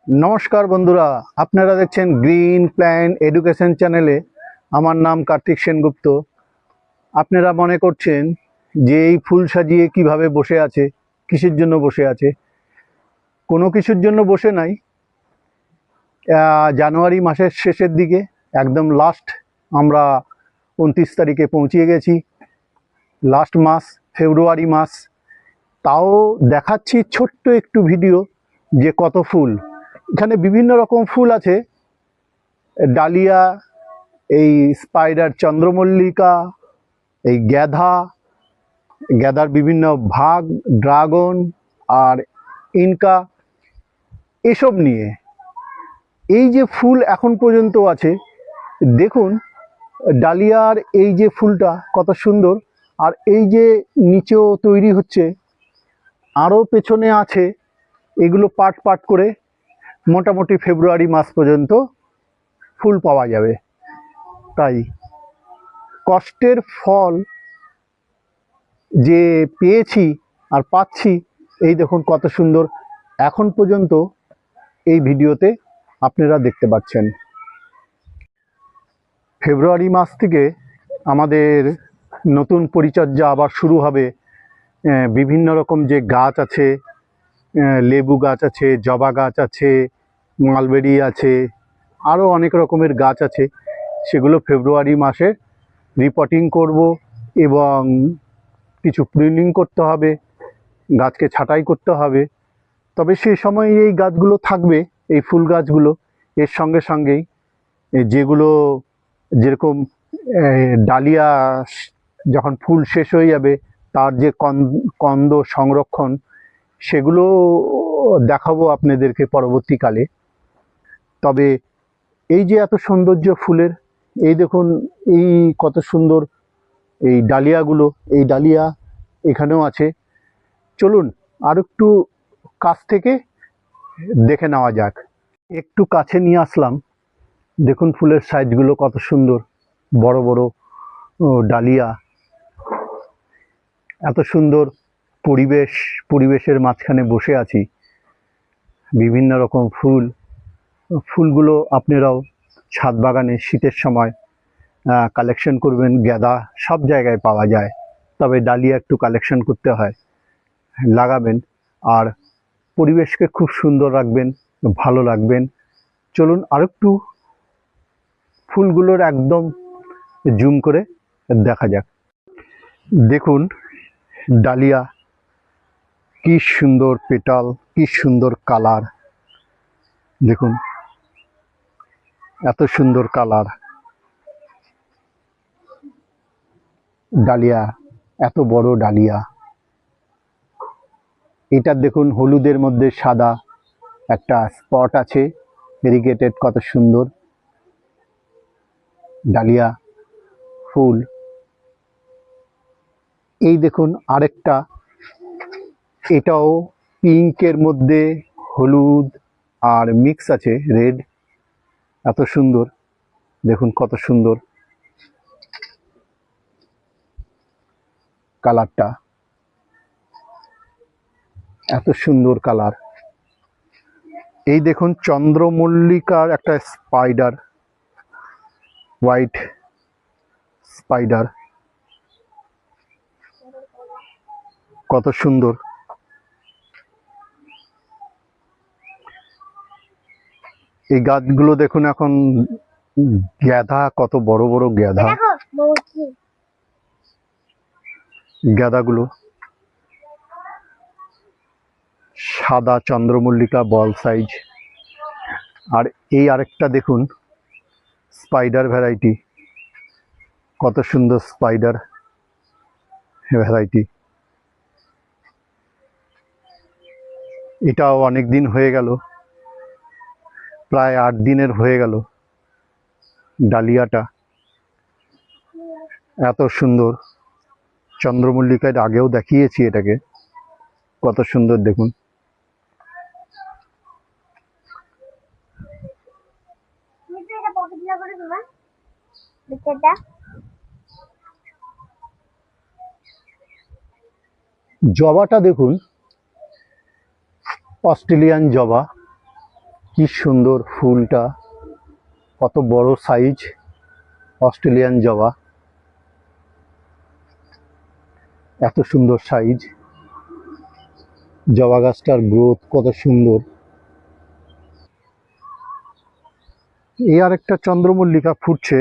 नमस्कार बंधुरा आपनारा देखছেন ग्रीन प्लान एडुकेशन चैनेले আমার নাম কার্তিক সেনগুপ্ত। আপনারা মনে করছেন যে এই ফুল সাজিয়ে কিভাবে বসে আছে, কিসের জন্য বসে আছে? কোনো কিছুর জন্য বসে নাই। জানুয়ারি মাসের শেষের দিকে একদম লাস্ট আমরা 29 তারিখে পৌঁছে গেছি। লাস্ট মাস ফেব্রুয়ারি মাস, তাও দেখাচ্ছি ছোট্ট একটু ভিডিও যে কত ফুল। এখানে বিভিন্ন রকম ফুল আছে, ডালিয়া, এই স্পাইডার চন্দ্রমল্লিকা, এই গ্যাদার বিভিন্ন ভাগ, ড্রাগন আর ইনকা, এসব নিয়ে এই যে ফুল এখন পর্যন্ত আছে দেখুন। ডালিয়ার এই যে ফুলটা কত সুন্দর, আর এই যে নিচেও তৈরি হচ্ছে, আরও পেছনে আছে। এগুলো পাট পাট করে মোটামুটি ফেব্রুয়ারি মাস পর্যন্ত ফুল পাওয়া যাবে। তাই কষ্টের ফল যে পেয়েছি আর পাচ্ছি, এই দেখুন কত সুন্দর এখন পর্যন্ত এই ভিডিওতে আপনারা দেখতে পাচ্ছেন। ফেব্রুয়ারি মাস থেকে আমাদের নতুন পরিচর্যা আবার শুরু হবে। বিভিন্ন রকম যে গাছ আছে, লেবু গাছ আছে, জবা গাছ আছে, মালবেরি আছে, আরও অনেক রকমের গাছ আছে। সেগুলো ফেব্রুয়ারি মাসে রিপোর্টিং করব এবং কিছু প্রুনিং করতে হবে, গাছকে ছাঁটাই করতে হবে। তবে সেই সময় এই গাছগুলো থাকবে, এই ফুল গাছগুলো। এর সঙ্গে সঙ্গেই যেগুলো যেরকম ডালিয়া যখন ফুল শেষ হয়ে যাবে তার যে কন্দ সংরক্ষণ, সেগুলো দেখাবো আপনাদেরকে পরবর্তীকালে। তবে এই যে এত সৌন্দর্য ফুলের, এই দেখুন এই কত সুন্দর এই ডালিয়াগুলো, এই ডালিয়া এখানেও আছে। চলুন আর একটু কাছ থেকে দেখে নেওয়া যাক। একটু কাছে নিয়ে আসলাম, দেখুন ফুলের সাইজগুলো কত সুন্দর, বড় বড় ডালিয়া। এত সুন্দর পরিবেশের মাঝখানে বসে আছি। বিভিন্ন রকম ফুলগুলো আপনারাও ছাদ বাগানে শীতের সময় কালেকশন করবেন। গাঁদা সব জায়গায় পাওয়া যায়, তবে ডালিয়া একটু কালেকশন করতে হয়, লাগাবেন আর পরিবেশকে খুব সুন্দর রাখবেন, ভালো রাখবেন। চলুন আরেকটু ফুলগুলোর একদম জুম করে দেখা যাক। দেখুন ডালিয়া, কি সুন্দর পেটাল, কি সুন্দর কালার। দেখুন এত সুন্দর কালার, ডালিয়া এত বড় ডালিয়া। এটা দেখুন হলুদের মধ্যে সাদা একটা স্পট আছে, ভেরিগেটেড, কত সুন্দর ডালিয়া ফুল। এই দেখুন আরেকটা, এটাও পিঙ্কের মধ্যে হলুদ আর মিক্স আছে, রেড, এত সুন্দর। দেখুন কত সুন্দর কালারটা, এত সুন্দর কালার। এই দেখুন চন্দ্রমল্লিকার একটা স্পাইডার, হোয়াইট স্পাইডার, কত সুন্দর। এই গাছগুলো দেখুন এখন গাঁদা, কত বড় বড় গাঁদাগুলো, সাদা চন্দ্রমল্লিকা বল সাইজ। আর এই আরেকটা দেখুন স্পাইডার ভ্যারাইটি, কত সুন্দর স্পাইডার ভ্যারাইটি। এটাও অনেক দিন হয়ে গেল, প্রায় 8 দিনের হয়ে গেল ডালিয়াটা। এত সুন্দর চন্দ্রমল্লিকার আগেও দেখিয়েছি এটাকে, কত সুন্দর দেখুন। জবাটা দেখুন, অস্ট্রেলিয়ান জবা, কি সুন্দর ফুলটা, কত বড় সাইজ অস্ট্রেলিয়ান জবা, এত সুন্দর সাইজ। জবা গাছটার গ্রোথ কত সুন্দর। এই আর একটা চন্দ্রমল্লিকা ফুটছে,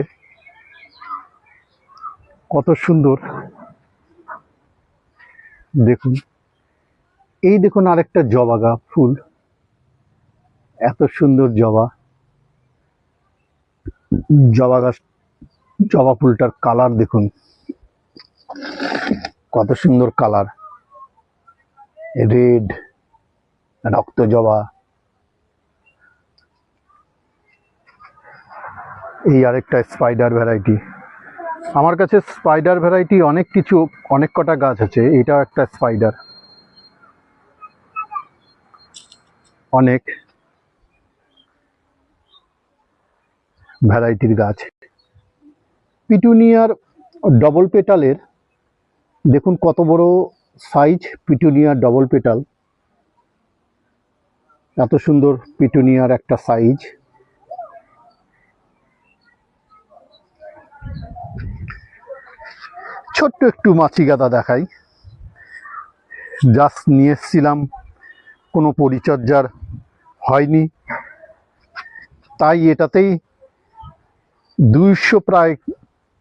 কত সুন্দর দেখুন। এই দেখুন আরেকটা জবা গাছ ফুল, এত সুন্দর জবা। জবা গাছ, জবা ফুলটার কালার দেখুন, কত সুন্দর কালার, রেড, রক্ত জবা। এই আরেকটা স্পাইডার ভ্যারাইটি। আমার কাছে স্পাইডার ভ্যারাইটি অনেক কিছু, অনেক কটা গাছ আছে। এটাও একটা স্পাইডার, অনেক ভ্যারাইটির গাছ। পিটুনিয়ার ডবল পেটালের দেখুন কত বড় সাইজ, পিটুনিয়ার ডবল পেটাল, এত সুন্দর পিটুনিয়ার একটা সাইজ। ছোট্ট একটু মাছি গাঁদা দেখাই, জাস্ট নিয়ে এসেছিলাম, কোনো পরিচর্যার হয়নি, তাই এটাতেই 200, প্রায়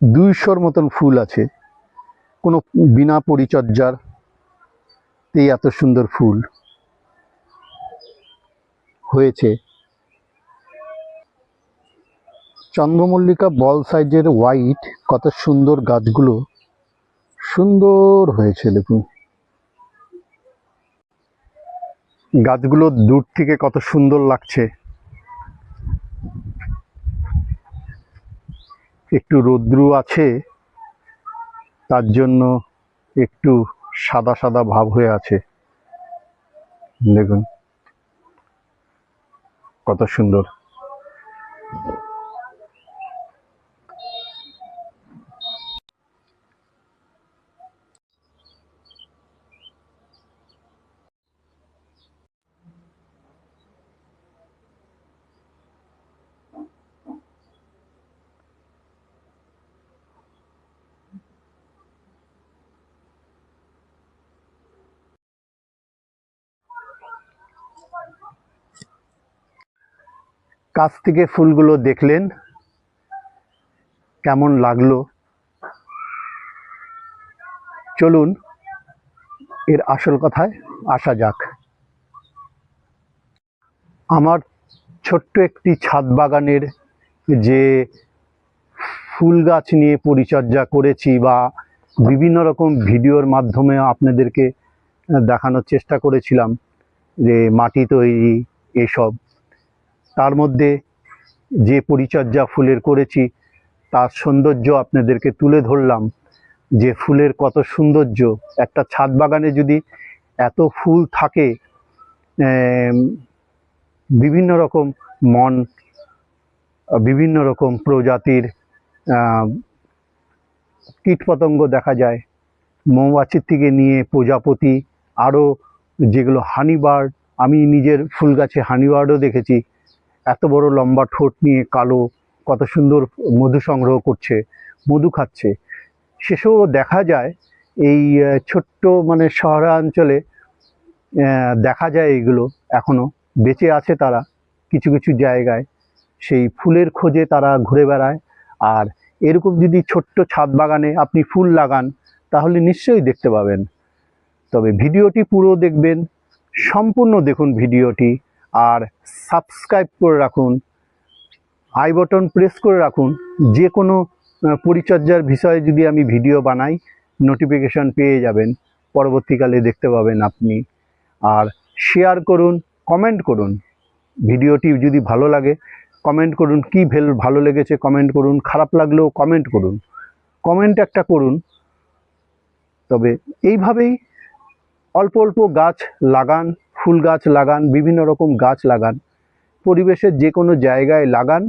200-র মতন ফুল আছে, কোনো বিনা পরিচর্যার এই এত সুন্দর ফুল হয়েছে। চন্দ্রমল্লিকা বল সাইজের হোয়াইট, কত সুন্দর গাছগুলো, সুন্দর হয়েছে দেখুন। গাছগুলো দূর থেকে কত সুন্দর লাগছে। একটু রৌদ্র আছে, তার জন্য একটু সাদা সাদা ভাব হয়ে আছে, দেখুন কত সুন্দর। কাছ থেকে ফুলগুলো দেখলেন, কেমন লাগলো? চলুন এর আসল কথায় আসা যাক। আমার ছোট্ট একটি ছাদ বাগানের যে ফুল গাছ নিয়ে পরিচর্যা করেছি বা বিভিন্ন রকম ভিডিওর মাধ্যমে আপনাদেরকে দেখানোর চেষ্টা করেছিলাম, যে মাটি তৈরি এসব, তার মধ্যে যে পরিচর্যা ফুলের করেছি তার সৌন্দর্য আপনাদেরকে তুলে ধরলাম, যে ফুলের কত সৌন্দর্য। একটা ছাদ বাগানে যদি এত ফুল থাকে, বিভিন্ন রকম মন, বিভিন্ন রকম প্রজাতির কীটপতঙ্গ দেখা যায়, মৌমাছির থেকে নিয়ে প্রজাপতি, আরও যেগুলো হানি বার্ড, আমি নিজের ফুল গাছে হানি বার্ডও দেখেছি, এত বড় লম্বা ঠোঁট নিয়ে কালো, কত সুন্দর মধু সংগ্রহ করছে, মধু খাচ্ছে। সেসবও দেখা যায় এই ছোট্ট মানে শহরাঞ্চলে, দেখা যায় এইগুলো এখনও বেঁচে আছে তারা কিছু কিছু জায়গায়, সেই ফুলের খোঁজে তারা ঘুরে বেড়ায়। আর এরকম যদি ছোট্ট ছাদ বাগানে আপনি ফুল লাগান তাহলে নিশ্চয়ই দেখতে পাবেন। তবে ভিডিওটি পুরো দেখবেন, সম্পূর্ণ দেখুন ভিডিওটি, আর সাবস্ক্রাইব করে রাখুন, আই বাটন প্রেস করে রাখুন। যে কোনো পরিচর্যার বিষয়ে যদি আমি ভিডিও বানাই নোটিফিকেশন পেয়ে যাবেন, পরবর্তীকালে দেখতে পাবেন আপনি। আর শেয়ার করুন, কমেন্ট করুন, ভিডিওটি যদি ভালো লাগে কমেন্ট করুন, কি ভালো লেগেছে কমেন্ট করুন, খারাপ লাগলেও কমেন্ট করুন, কমেন্ট একটা করুন। তবে এইভাবেই অল্প অল্প গাছ লাগান, ফুল গাছ লাগান, বিভিন্ন রকম গাছ লাগান, পরিবেশের যে কোনো জায়গায় লাগান,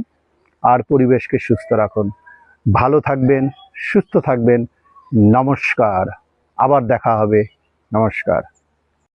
আর পরিবেশকে সুস্থ রাখুন। ভালো থাকবেন, সুস্থ থাকবেন। নমস্কার, আবার দেখা হবে। নমস্কার।